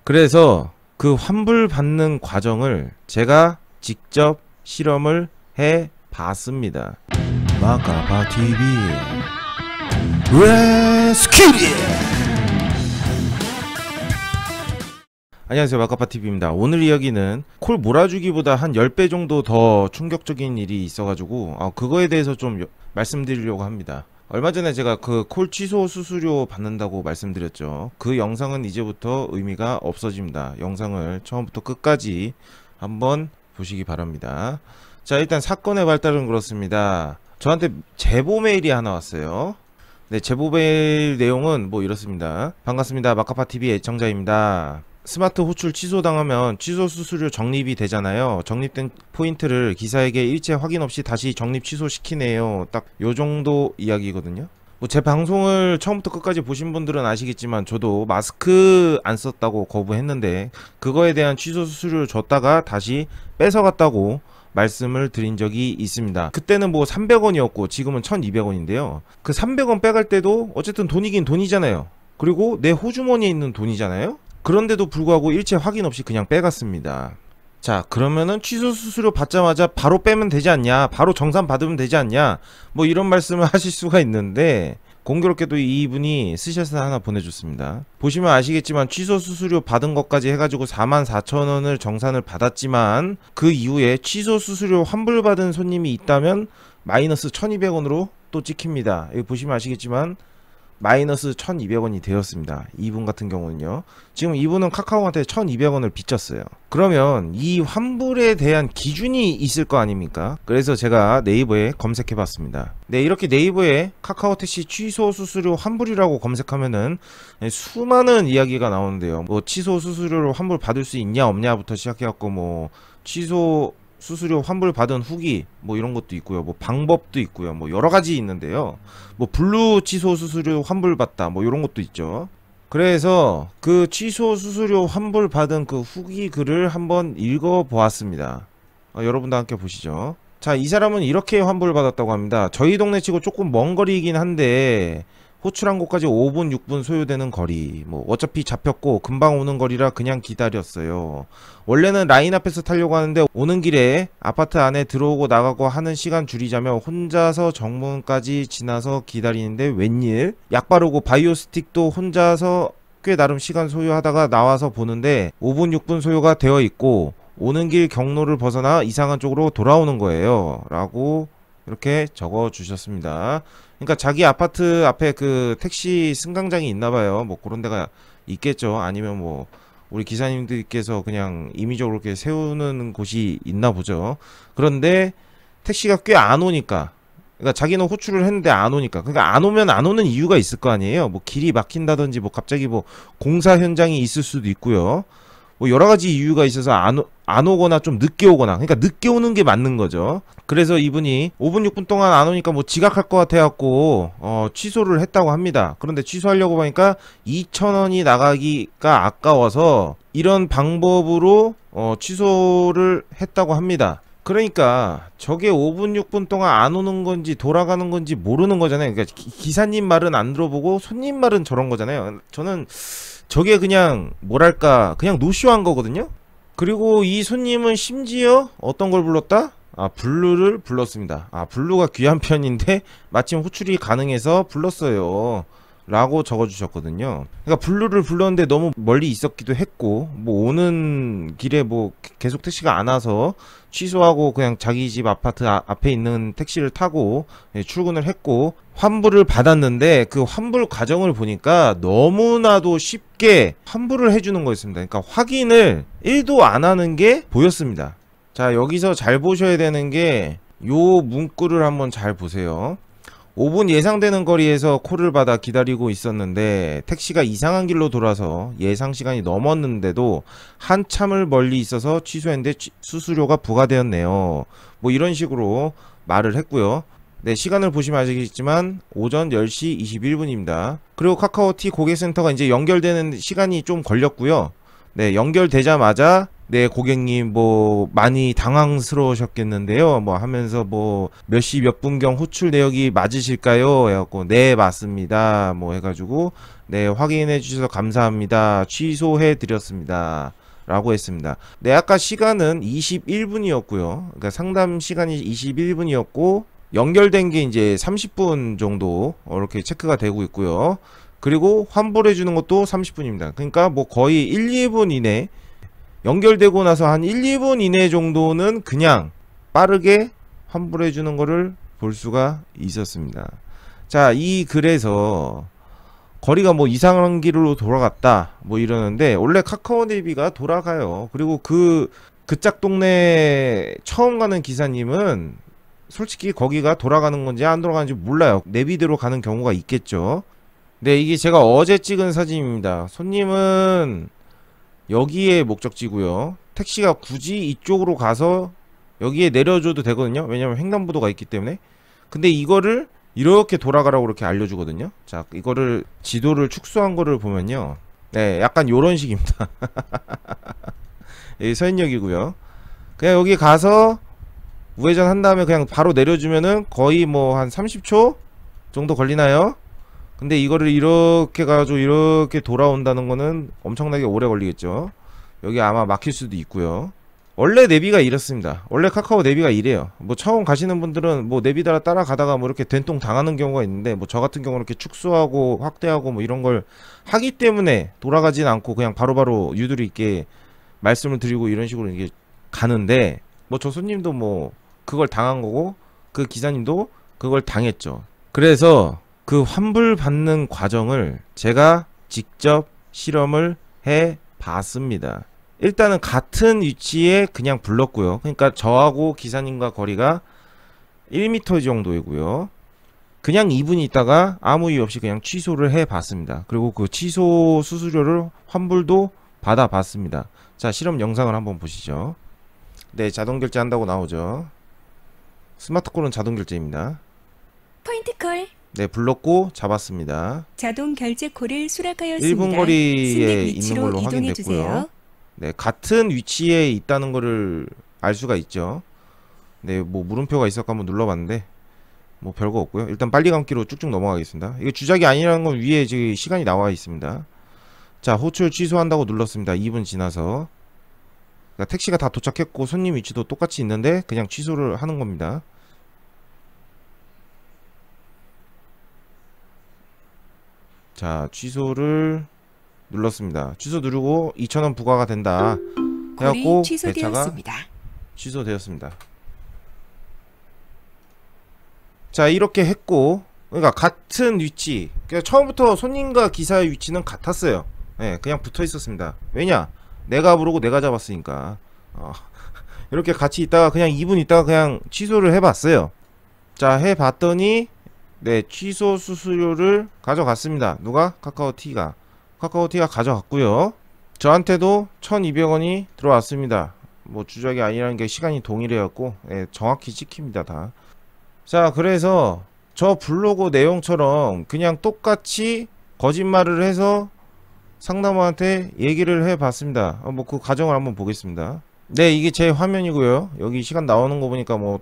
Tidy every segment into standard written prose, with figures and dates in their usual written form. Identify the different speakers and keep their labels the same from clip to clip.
Speaker 1: 그래서 그 환불 받는 과정을 제가 직접 실험을 해 봤습니다. 마카파 TV 레스큐리. 안녕하세요, 마카파TV입니다. 오늘 이야기는 콜 몰아주기보다 한 10배 정도 더 충격적인 일이 있어가지고 그거에 대해서 좀 말씀드리려고 합니다. 얼마 전에 제가 그 콜 취소 수수료 받는다고 말씀드렸죠. 그 영상은 이제부터 의미가 없어집니다. 영상을 처음부터 끝까지 한번 보시기 바랍니다. 자, 일단 사건의 발달은 그렇습니다. 저한테 제보 메일이 하나 왔어요. 네, 제보 메일 내용은 뭐 이렇습니다. 반갑습니다. 마카파TV 애청자입니다. 스마트 호출 취소당하면 취소 수수료 적립이 되잖아요. 적립된 포인트를 기사에게 일체 확인 없이 다시 적립 취소시키네요. 딱 요정도 이야기거든요. 뭐 제 방송을 처음부터 끝까지 보신 분들은 아시겠지만 저도 마스크 안 썼다고 거부했는데 그거에 대한 취소 수수료를 줬다가 다시 뺏어갔다고 말씀을 드린 적이 있습니다. 그때는 뭐 300원이었고 지금은 1200원인데요. 그 300원 빼갈 때도 어쨌든 돈이긴 돈이잖아요. 그리고 내 호주머니에 있는 돈이잖아요. 그런데도 불구하고 일체 확인 없이 그냥 빼갔습니다. 자, 그러면은 취소 수수료 받자마자 바로 빼면 되지 않냐, 바로 정산 받으면 되지 않냐, 뭐 이런 말씀을 하실 수가 있는데 공교롭게도 이분이 스샷을 하나 보내줬습니다. 보시면 아시겠지만 취소 수수료 받은 것까지 해가지고 44,000원을 정산을 받았지만 그 이후에 취소 수수료 환불받은 손님이 있다면 마이너스 1200원으로 또 찍힙니다. 여기 보시면 아시겠지만 마이너스 1200원이 되었습니다. 이분 같은 경우는요. 지금 이분은 카카오한테 1200원을 빚졌어요. 그러면 이 환불에 대한 기준이 있을 거 아닙니까? 그래서 제가 네이버에 검색해 봤습니다. 네, 이렇게 네이버에 카카오 택시 취소 수수료 환불이라고 검색하면은 수많은 이야기가 나오는데요. 뭐 취소 수수료를 환불 받을 수 있냐 없냐부터 시작해갖고 뭐 취소 수수료 환불 받은 후기 뭐 이런 것도 있고요. 뭐 방법도 있고요. 뭐 여러 가지 있는데요. 뭐 블루 취소 수수료 환불 받다 뭐 이런 것도 있죠. 그래서 그 취소 수수료 환불 받은 그 후기 글을 한번 읽어 보았습니다. 여러분도 함께 보시죠. 자, 이 사람은 이렇게 환불 받았다고 합니다. 저희 동네 치고 조금 먼 거리이긴 한데 호출한 곳까지 5분 6분 소요되는 거리, 뭐 어차피 잡혔고 금방 오는 거리라 그냥 기다렸어요. 원래는 라인 앞에서 타려고 하는데 오는 길에 아파트 안에 들어오고 나가고 하는 시간 줄이자며 혼자서 정문까지 지나서 기다리는데 웬일? 약 바르고 바이오 스틱도 혼자서 꽤 나름 시간 소요하다가 나와서 보는데 5분 6분 소요가 되어 있고 오는 길 경로를 벗어나 이상한 쪽으로 돌아오는 거예요 라고 이렇게 적어 주셨습니다. 그러니까 자기 아파트 앞에 그 택시 승강장이 있나봐요. 뭐 그런 데가 있겠죠. 아니면 뭐 우리 기사님들께서 그냥 임의적으로 이렇게 세우는 곳이 있나 보죠. 그런데 택시가 꽤 안 오니까, 그러니까 자기는 호출을 했는데 안 오니까, 그러니까 안 오면 안 오는 이유가 있을 거 아니에요. 뭐 길이 막힌다든지 뭐 갑자기 뭐 공사 현장이 있을 수도 있고요. 뭐 여러 가지 이유가 있어서 안 오거나 좀 늦게 오거나, 그러니까 늦게 오는 게 맞는 거죠. 그래서 이분이 5분 6분 동안 안 오니까 뭐 지각할 것 같아갖고 취소를 했다고 합니다. 그런데 취소하려고 보니까 2,000원이 나가기가 아까워서 이런 방법으로 취소를 했다고 합니다. 그러니까 저게 5분 6분 동안 안 오는 건지 돌아가는 건지 모르는 거잖아요. 그러니까 기사님 말은 안 들어보고 손님 말은 저런 거잖아요. 저는 저게 그냥 뭐랄까 그냥 노쇼한 거거든요. 그리고 이 손님은 심지어 어떤 걸 불렀다? 블루를 불렀습니다. 블루가 귀한 편인데 마침 호출이 가능해서 불렀어요 라고 적어주셨거든요. 그러니까 블루를 불렀는데 너무 멀리 있었기도 했고 뭐 오는 길에 뭐 계속 택시가 안 와서 취소하고 그냥 자기 집 아파트 앞에 있는 택시를 타고 출근을 했고 환불을 받았는데 그 환불 과정을 보니까 너무나도 쉽게 환불을 해주는 거였습니다. 그러니까 확인을 1도 안 하는 게 보였습니다. 자, 여기서 잘 보셔야 되는 게 요 문구를 한번 잘 보세요. 5분 예상되는 거리에서 콜을 받아 기다리고 있었는데 택시가 이상한 길로 돌아서 예상 시간이 넘었는데도 한참을 멀리 있어서 취소했는데 수수료가 부과되었네요. 뭐 이런 식으로 말을 했고요. 네, 시간을 보시면 아시겠지만 오전 10시 21분입니다. 그리고 카카오티 고객센터가 이제 연결되는 시간이 좀 걸렸고요. 네, 연결되자마자 네, 고객님 뭐 많이 당황스러우셨겠는데요. 뭐 하면서 뭐 몇 시 몇 분경 호출 내역이 맞으실까요? 해갖고 네, 맞습니다. 뭐 해가지고 네, 확인해 주셔서 감사합니다. 취소해 드렸습니다. 라고 했습니다. 네, 아까 시간은 21분이었고요. 그러니까 상담 시간이 21분이었고 연결된 게 이제 30분 정도 이렇게 체크가 되고 있고요. 그리고 환불해 주는 것도 30분입니다. 그러니까 뭐 거의 1, 2분 이내 연결되고 나서 한 1, 2분 이내 정도는 그냥 빠르게 환불해 주는 거를 볼 수가 있었습니다. 자, 이 글에서 거리가 뭐 이상한 길로 돌아갔다 뭐 이러는데 원래 카카오 내비가 돌아가요. 그리고 그 짝 동네 처음 가는 기사님은 솔직히 거기가 돌아가는 건지 안 돌아가는지 몰라요. 내비대로 가는 경우가 있겠죠. 네, 이게 제가 어제 찍은 사진입니다. 손님은 여기에 목적지고요. 택시가 굳이 이쪽으로 가서 여기에 내려줘도 되거든요. 왜냐면 횡단보도가 있기 때문에. 근데 이거를 이렇게 돌아가라고 이렇게 알려주거든요. 자, 이거를 지도를 축소한 거를 보면요. 네, 약간 요런 식입니다. 여기 서인역이고요. 그냥 여기 가서 우회전 한 다음에 그냥 바로 내려주면은 거의 뭐 한 30초 정도 걸리나요? 근데 이거를 이렇게 가지고 이렇게 돌아온다는 거는 엄청나게 오래 걸리겠죠. 여기 아마 막힐 수도 있고요. 원래 내비가 이렇습니다. 원래 카카오 내비가 이래요. 뭐 처음 가시는 분들은 뭐 내비 따라가다가 뭐 이렇게 된통 당하는 경우가 있는데 뭐 저 같은 경우는 이렇게 축소하고 확대하고 뭐 이런 걸 하기 때문에 돌아가진 않고 그냥 바로바로 유도리 있게 말씀을 드리고 이런 식으로 이게 가는데 뭐 저 손님도 뭐 그걸 당한 거고 그 기사님도 그걸 당했죠. 그래서 그 환불 받는 과정을 제가 직접 실험을 해 봤습니다. 일단은 같은 위치에 그냥 불렀고요. 그러니까 저하고 기사님과 거리가 1m 정도이고요. 그냥 2분 있다가 아무 이유 없이 그냥 취소를 해 봤습니다. 그리고 그 취소 수수료를 환불도 받아 봤습니다. 자, 실험 영상을 한번 보시죠. 네, 자동 결제한다고 나오죠. 스마트콜은 자동 결제입니다.
Speaker 2: 포인트콜.
Speaker 1: 네, 불렀고 잡았습니다.
Speaker 2: 자동 결제 콜을 수락하였습니다.
Speaker 1: 1분 거리에
Speaker 2: 승객
Speaker 1: 있는
Speaker 2: 위치로
Speaker 1: 걸로
Speaker 2: 이동해
Speaker 1: 확인됐고요.
Speaker 2: 주세요.
Speaker 1: 네, 같은 위치에 있다는 거를 알 수가 있죠. 네, 뭐 물음표가 있었고 한번 눌러봤는데 뭐 별거 없고요. 일단 빨리 감기로 쭉쭉 넘어가겠습니다. 이거 주작이 아니라는 건 위에 지금 시간이 나와 있습니다. 자, 호출 취소한다고 눌렀습니다. 2분 지나서. 그러니까 택시가 다 도착했고 손님 위치도 똑같이 있는데 그냥 취소를 하는 겁니다. 자, 취소를 눌렀습니다. 취소 누르고 2,000원 부과가 된다 해갖고 배차가 취소되었습니다. 자, 이렇게 했고 그러니까 같은 위치, 그러니까 처음부터 손님과 기사의 위치는 같았어요. 네, 그냥 붙어 있었습니다. 왜냐? 내가 부르고 내가 잡았으니까. 이렇게 같이 있다가 그냥 2분 있다가 그냥 취소를 해봤어요. 자, 해봤더니 네, 취소 수수료를 가져갔습니다. 누가? 카카오티가 가져갔고요. 저한테도 1,200원이 들어왔습니다. 뭐 주작이 아니라는 게 시간이 동일해갖고 네, 정확히 찍힙니다 다. 자, 그래서 저 블로그 내용처럼 그냥 똑같이 거짓말을 해서 상담원한테 얘기를 해봤습니다. 뭐 그 과정을 한번 보겠습니다. 네, 이게 제 화면이고요. 여기 시간 나오는 거 보니까 뭐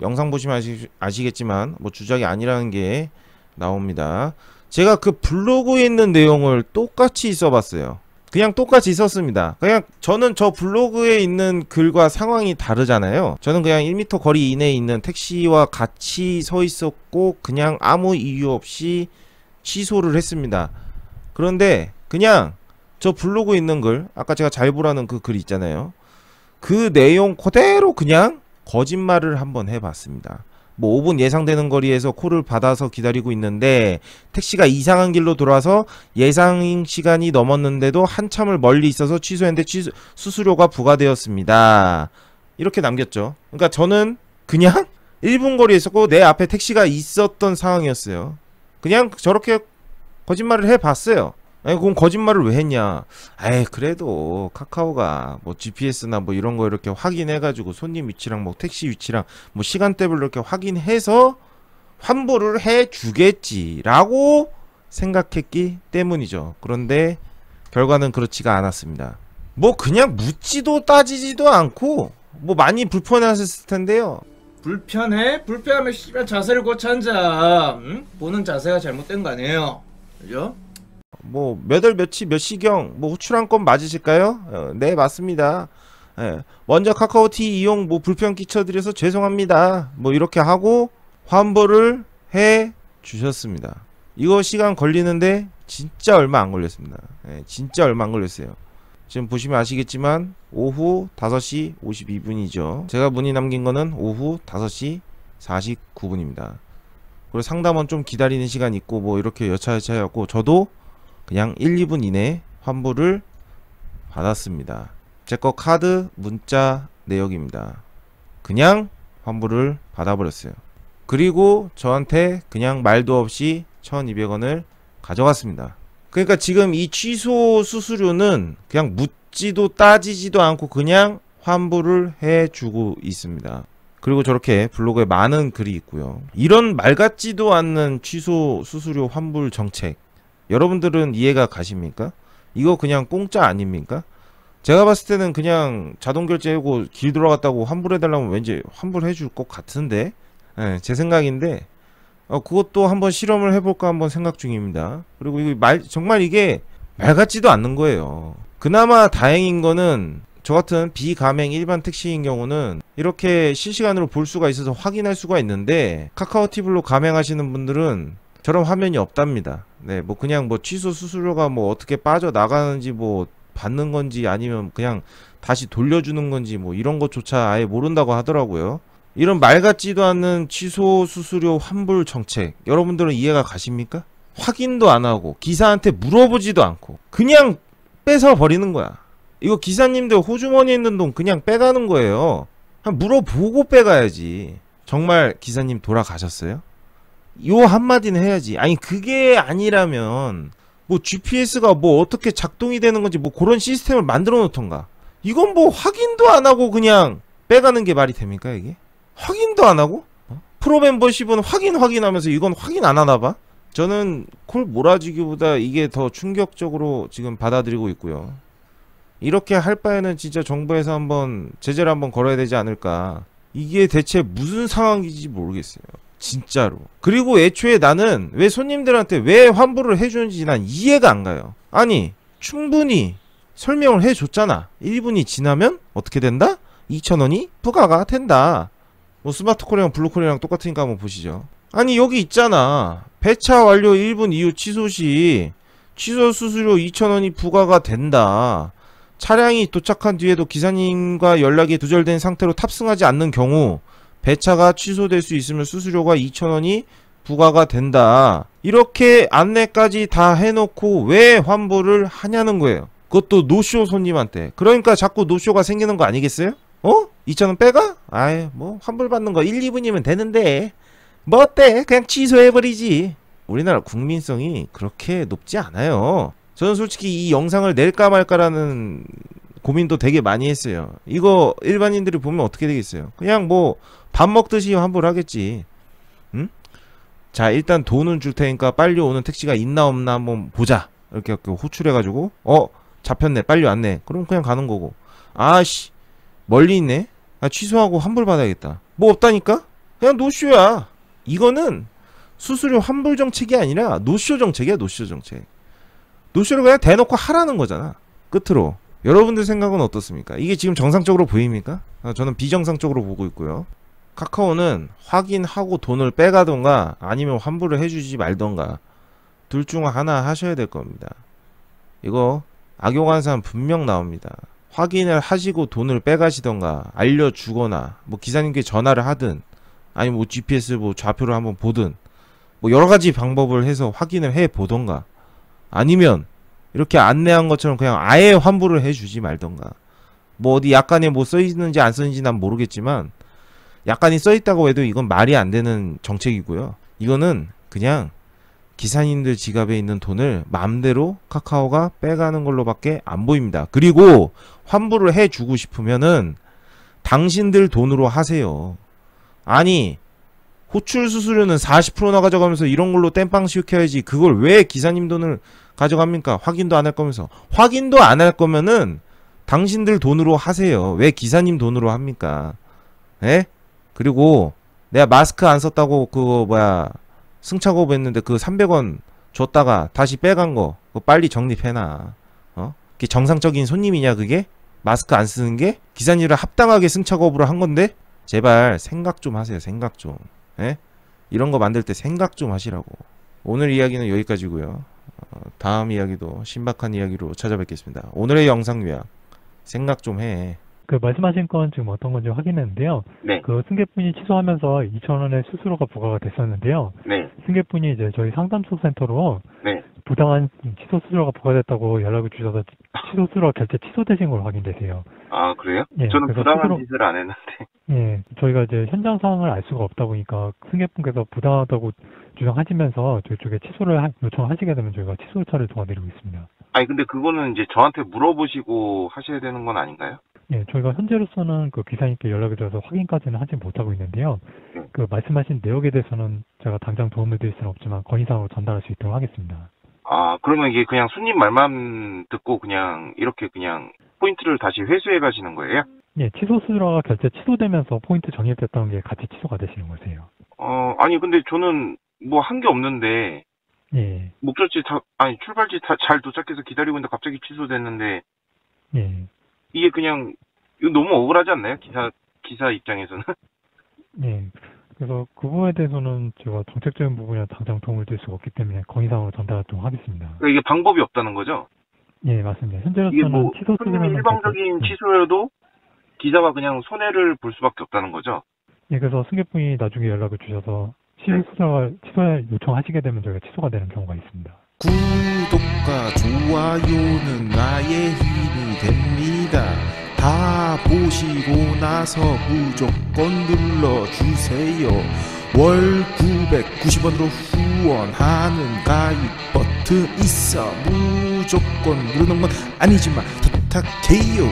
Speaker 1: 영상 보시면 아시겠지만 뭐 주작이 아니라는 게 나옵니다. 제가 그 블로그에 있는 내용을 똑같이 써봤어요. 그냥 똑같이 썼습니다. 그냥 저는 저 블로그에 있는 글과 상황이 다르잖아요. 저는 그냥 1m 거리 이내에 있는 택시와 같이 서 있었고 그냥 아무 이유 없이 취소를 했습니다. 그런데 그냥 저 블로그에 있는 글, 아까 제가 잘 보라는 그 글 있잖아요. 그 내용 그대로 그냥 거짓말을 한번 해봤습니다. 뭐 5분 예상되는 거리에서 콜을 받아서 기다리고 있는데 택시가 이상한 길로 돌아서 예상 시간이 넘었는데도 한참을 멀리 있어서 취소했는데 수수료가 부과되었습니다. 이렇게 남겼죠. 그러니까 저는 그냥 1분 거리에 있었고 내 앞에 택시가 있었던 상황이었어요. 그냥 저렇게 거짓말을 해봤어요. 아니, 그럼 거짓말을 왜 했냐? 에이, 그래도 카카오가 뭐 GPS나 뭐 이런 거 이렇게 확인해가지고 손님 위치랑 뭐 택시 위치랑 뭐 시간대별로 이렇게 확인해서 환불을 해주겠지라고 생각했기 때문이죠. 그런데 결과는 그렇지가 않았습니다. 뭐 그냥 묻지도 따지지도 않고 뭐 많이 불편하셨을 텐데요.
Speaker 3: 불편해? 불편하면 씨발 자세를 고쳐 앉아. 응? 보는 자세가 잘못된 거 아니에요? 그죠?
Speaker 1: 뭐 몇 월 며칠 몇 시경 뭐 호출 한 건 맞으실까요? 네, 맞습니다. 예. 먼저 카카오티 이용 뭐 불편 끼쳐드려서 죄송합니다. 뭐 이렇게 하고 환불을 해 주셨습니다. 이거 시간 걸리는데 진짜 얼마 안 걸렸습니다. 예, 진짜 얼마 안 걸렸어요. 지금 보시면 아시겠지만 오후 5시 52분이죠. 제가 문의 남긴 거는 오후 5시 49분입니다. 그리고 상담원 좀 기다리는 시간 있고 뭐 이렇게 여차여차 해갖고 저도 그냥 1, 2분 이내에 환불을 받았습니다. 제 거 카드 문자 내역입니다. 그냥 환불을 받아버렸어요. 그리고 저한테 그냥 말도 없이 1200원을 가져갔습니다. 그러니까 지금 이 취소 수수료는 그냥 묻지도 따지지도 않고 그냥 환불을 해주고 있습니다. 그리고 저렇게 블로그에 많은 글이 있고요. 이런 말 같지도 않는 취소 수수료 환불 정책, 여러분들은 이해가 가십니까? 이거 그냥 공짜 아닙니까? 제가 봤을 때는 그냥 자동 결제하고 길 돌아갔다고 환불해달라면 왠지 환불해줄 것 같은데, 제 생각인데, 그것도 한번 실험을 해볼까 한번 생각 중입니다. 그리고 이거 정말 이게 말 같지도 않는 거예요. 그나마 다행인 거는 저 같은 비가맹 일반 택시인 경우는 이렇게 실시간으로 볼 수가 있어서 확인할 수가 있는데, 카카오티블로 가맹하시는 분들은 저런 화면이 없답니다. 네, 뭐 그냥 뭐 취소 수수료가 뭐 어떻게 빠져나가는지 뭐 받는 건지 아니면 그냥 다시 돌려주는 건지 뭐 이런 것조차 아예 모른다고 하더라고요. 이런 말 같지도 않는 취소 수수료 환불 정책, 여러분들은 이해가 가십니까? 확인도 안 하고 기사한테 물어보지도 않고 그냥 뺏어 버리는 거야. 이거 기사님들 호주머니에 있는 돈 그냥 빼가는 거예요. 물어보고 빼가야지. 정말 기사님 돌아가셨어요? 요 한마디는 해야지. 아니 그게 아니라면 뭐 GPS가 뭐 어떻게 작동이 되는 건지 뭐 그런 시스템을 만들어 놓던가. 이건 뭐 확인도 안 하고 그냥 빼가는 게 말이 됩니까 이게? 확인도 안 하고? 프로 멤버십은 확인하면서 이건 확인 안 하나 봐? 저는 콜 몰아주기보다 이게 더 충격적으로 지금 받아들이고 있고요. 이렇게 할 바에는 진짜 정부에서 한번 제재를 한번 걸어야 되지 않을까. 이게 대체 무슨 상황인지 모르겠어요. 진짜로. 그리고 애초에 나는 왜 손님들한테 왜 환불을 해주는지 난 이해가 안 가요. 아니 충분히 설명을 해줬잖아. 1분이 지나면 어떻게 된다? 2,000원이 부과가 된다. 뭐 스마트콜이랑 블루콜이랑 똑같으니까 한번 보시죠. 아니 여기 있잖아. 배차 완료 1분 이후 취소 시 취소 수수료 2,000원이 부과가 된다. 차량이 도착한 뒤에도 기사님과 연락이 두절된 상태로 탑승하지 않는 경우 배차가 취소될 수 있으면 수수료가 2,000원이 부과가 된다. 이렇게 안내까지 다 해놓고 왜 환불을 하냐는 거예요. 그것도 노쇼 손님한테. 그러니까 자꾸 노쇼가 생기는 거 아니겠어요? 2,000원 빼가? 아이 뭐 환불 받는 거 1, 2분이면 되는데 뭐 어때? 그냥 취소해버리지. 우리나라 국민성이 그렇게 높지 않아요. 저는 솔직히 이 영상을 낼까 말까라는 고민도 되게 많이 했어요. 이거 일반인들이 보면 어떻게 되겠어요? 그냥 뭐 밥 먹듯이 환불하겠지. 응? 자 일단 돈은 줄 테니까 빨리 오는 택시가 있나 없나 한번 보자. 이렇게 호출해가지고 잡혔네 빨리 왔네. 그럼 그냥 가는 거고. 아씨 멀리 있네. 취소하고 환불 받아야겠다. 뭐 없다니까? 그냥 노쇼야. 이거는 수수료 환불 정책이 아니라 노쇼 정책이야. 노쇼 정책. 노쇼를 그냥 대놓고 하라는 거잖아. 끝으로 여러분들 생각은 어떻습니까? 이게 지금 정상적으로 보입니까? 저는 비정상적으로 보고 있고요. 카카오는 확인하고 돈을 빼가던가 아니면 환불을 해주지 말던가 둘 중 하나 하셔야 될 겁니다. 이거 악용한 사람 분명 나옵니다. 확인을 하시고 돈을 빼가시던가 알려주거나 뭐 기사님께 전화를 하든 아니면 뭐 GPS 뭐 좌표를 한번 보든 뭐 여러가지 방법을 해서 확인을 해 보던가 아니면 이렇게 안내한 것처럼 그냥 아예 환불을 해주지 말던가. 뭐 어디 약관에 뭐 써있는지 안 써있는지 난 모르겠지만 약관이 써있다고 해도 이건 말이 안 되는 정책이고요. 이거는 그냥 기사님들 지갑에 있는 돈을 마음대로 카카오가 빼가는 걸로밖에 안 보입니다. 그리고 환불을 해주고 싶으면은 당신들 돈으로 하세요. 아니 호출 수수료는 40%나 가져가면서 이런 걸로 땜빵 시켜야지 그걸 왜 기사님 돈을 가져갑니까? 확인도 안 할 거면서. 확인도 안 할 거면은 당신들 돈으로 하세요. 왜 기사님 돈으로 합니까? 에? 그리고 내가 마스크 안 썼다고 그거 뭐야 승차 거부했는데 그 300원 줬다가 다시 빼간 거 그거 빨리 정립해놔. 그게 정상적인 손님이냐 그게? 마스크 안 쓰는 게? 기사님이랑 합당하게 승차 거부를 한 건데? 제발 생각 좀 하세요. 생각 좀. 에? 이런 거 만들 때 생각 좀 하시라고. 오늘 이야기는 여기까지고요. 다음 이야기도 신박한 이야기로 찾아뵙겠습니다. 오늘의 영상 요약 생각 좀 해.
Speaker 4: 그 말씀하신 건 지금 어떤 건지 확인했는데요.
Speaker 5: 네.
Speaker 4: 그 승객분이 취소하면서 2,000원의 수수료가 부과가 됐었는데요.
Speaker 5: 네.
Speaker 4: 승객분이 이제 저희 상담소 센터로
Speaker 5: 네.
Speaker 4: 부당한 취소 수수료가 부과됐다고 연락을 주셔서 취소 수수료가 결제 취소되신 걸로 확인되세요.
Speaker 5: 아, 그래요?
Speaker 4: 예,
Speaker 5: 저는
Speaker 4: 그래서
Speaker 5: 부당한
Speaker 4: 스스로-
Speaker 5: 짓을 안 했는데.
Speaker 4: 예, 저희가 이제 현장 상황을 알 수가 없다 보니까 승객분께서 부당하다고 주장하시면서 저희 쪽에 취소를 요청하시게 되면 저희가 취소 요청을 도와드리고 있습니다.
Speaker 5: 아니, 근데 그거는 이제 저한테 물어보시고 하셔야 되는 건 아닌가요?
Speaker 4: 예, 저희가 현재로서는 그 기사님께 연락을 드려서 확인까지는 하지 못하고 있는데요.
Speaker 5: 네.
Speaker 4: 그 말씀하신 내역에 대해서는 제가 당장 도움을 드릴 수는 없지만 건의사항으로 전달할 수 있도록 하겠습니다.
Speaker 5: 아, 그러면 이게 그냥 손님 말만 듣고 그냥 이렇게 그냥 포인트를 다시 회수해 가시는 거예요?
Speaker 4: 예, 취소 수수료가 결제 취소되면서 포인트 적립됐다는 게 같이 취소가 되시는 거세요.
Speaker 5: 아니, 근데 저는 뭐 한 게 없는데,
Speaker 4: 예,
Speaker 5: 출발지 잘 도착해서 기다리고 있는데 갑자기 취소됐는데,
Speaker 4: 예,
Speaker 5: 이게 그냥, 이거 너무 억울하지 않나요? 기사 입장에서는?
Speaker 4: 예. 그래서 그 부분에 대해서는 제가 정책적인 부분이나 당장 도움을 드릴 수가 없기 때문에 건의사항으로 전달하도록 하겠습니다.
Speaker 5: 그러니까 이게 방법이 없다는 거죠?
Speaker 4: 예, 맞습니다.
Speaker 5: 이게
Speaker 4: 현재로서는
Speaker 5: 뭐,
Speaker 4: 취소
Speaker 5: 손님이
Speaker 4: 수수료는
Speaker 5: 일방적인 취소여도 기사가 그냥 손해를 볼 수밖에 없다는 거죠?
Speaker 4: 예, 그래서 승객분이 나중에 연락을 주셔서 취소 취소 요청하시게 되면 저희가 취소가 되는 경우가 있습니다.
Speaker 1: 구독과 좋아요는 나의 힘이 됩니다. 다 보시고 나서 무조건 눌러주세요. 월 990원으로 후원하는 가입 버튼 있어. 무조건 누르는 건 아니지만 부탁해요.